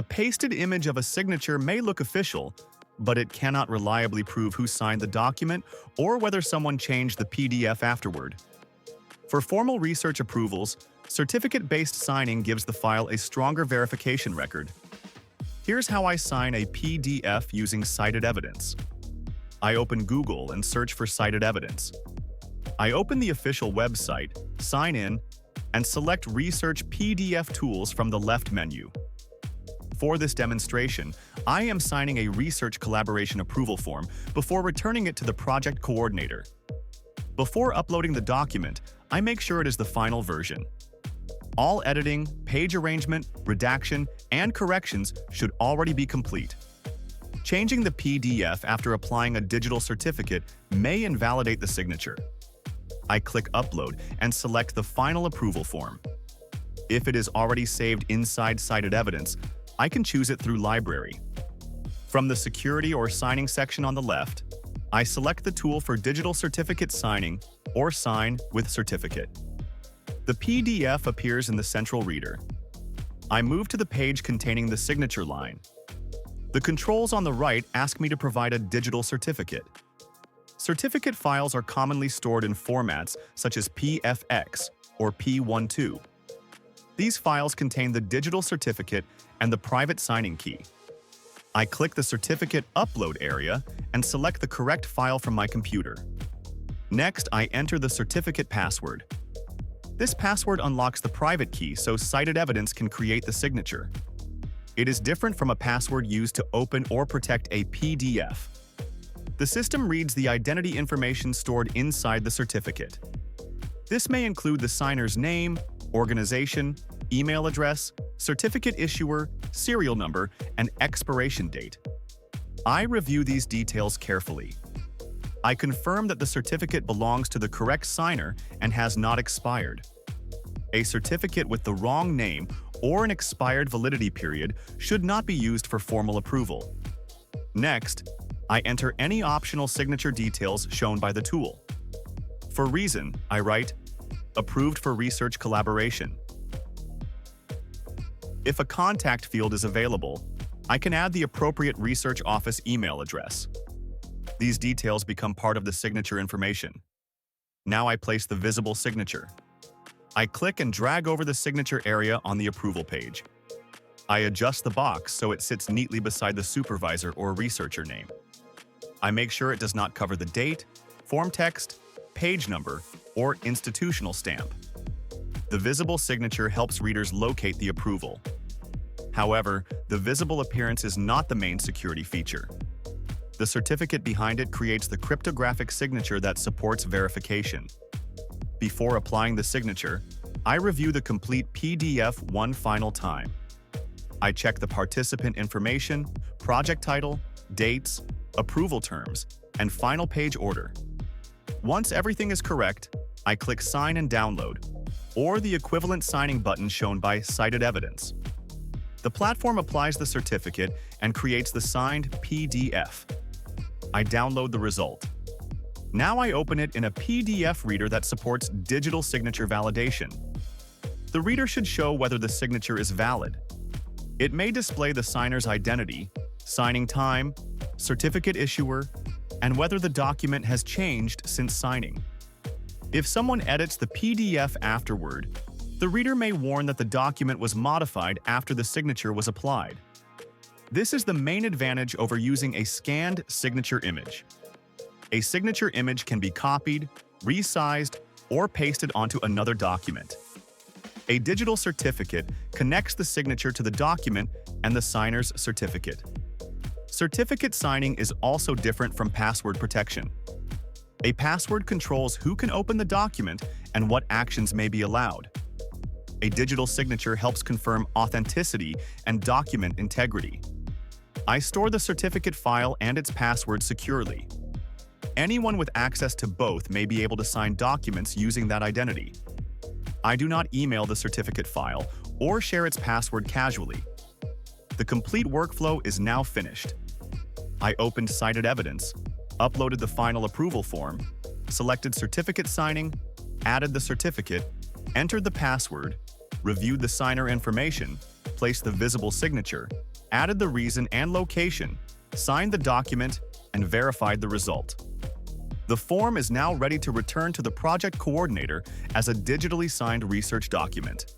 A pasted image of a signature may look official, but it cannot reliably prove who signed the document or whether someone changed the PDF afterward. For formal research approvals, certificate-based signing gives the file a stronger verification record. Here's how I sign a PDF using CitedEvidence. I open Google and search for CitedEvidence. I open the official website, sign in, and select Research PDF Tools from the left menu. For this demonstration, I am signing a research collaboration approval form before returning it to the project coordinator. Before uploading the document, I make sure it is the final version. All editing, page arrangement, redaction, and corrections should already be complete. Changing the PDF after applying a digital certificate may invalidate the signature. I click Upload and select the final approval form. If it is already saved inside CitedEvidence, I can choose it through Library. From the Security or Signing section on the left, I select the tool for digital certificate signing or Sign with Certificate. The PDF appears in the central reader. I move to the page containing the signature line. The controls on the right ask me to provide a digital certificate. Certificate files are commonly stored in formats such as PFX or P12. These files contain the digital certificate and the private signing key. I click the certificate upload area and select the correct file from my computer. Next, I enter the certificate password. This password unlocks the private key so CitedEvidence can create the signature. It is different from a password used to open or protect a PDF. The system reads the identity information stored inside the certificate. This may include the signer's name, organization, email address, certificate issuer, serial number, and expiration date. I review these details carefully. I confirm that the certificate belongs to the correct signer and has not expired. A certificate with the wrong name or an expired validity period should not be used for formal approval. Next, I enter any optional signature details shown by the tool. For reason, I write, Approved for research collaboration. If a contact field is available, I can add the appropriate research office email address. These details become part of the signature information. Now I place the visible signature. I click and drag over the signature area on the approval page. I adjust the box so it sits neatly beside the supervisor or researcher name. I make sure it does not cover the date, form text, page number, or institutional stamp. The visible signature helps readers locate the approval. However, the visible appearance is not the main security feature. The certificate behind it creates the cryptographic signature that supports verification. Before applying the signature, I review the complete PDF one final time. I check the participant information, project title, dates, approval terms, and final page order. Once everything is correct, I click Sign and Download, or the equivalent signing button shown by CitedEvidence. The platform applies the certificate and creates the signed PDF. I download the result. Now I open it in a PDF reader that supports digital signature validation. The reader should show whether the signature is valid. It may display the signer's identity, signing time, certificate issuer, and whether the document has changed since signing. If someone edits the PDF afterward, the reader may warn that the document was modified after the signature was applied. This is the main advantage over using a scanned signature image. A signature image can be copied, resized, or pasted onto another document. A digital certificate connects the signature to the document and the signer's certificate. Certificate signing is also different from password protection. A password controls who can open the document and what actions may be allowed. A digital signature helps confirm authenticity and document integrity. I store the certificate file and its password securely. Anyone with access to both may be able to sign documents using that identity. I do not email the certificate file or share its password casually. The complete workflow is now finished. I opened CitedEvidence, uploaded the final approval form, selected certificate signing, added the certificate, entered the password, reviewed the signer information, placed the visible signature, added the reason and location, signed the document, and verified the result. The form is now ready to return to the project coordinator as a digitally signed research document.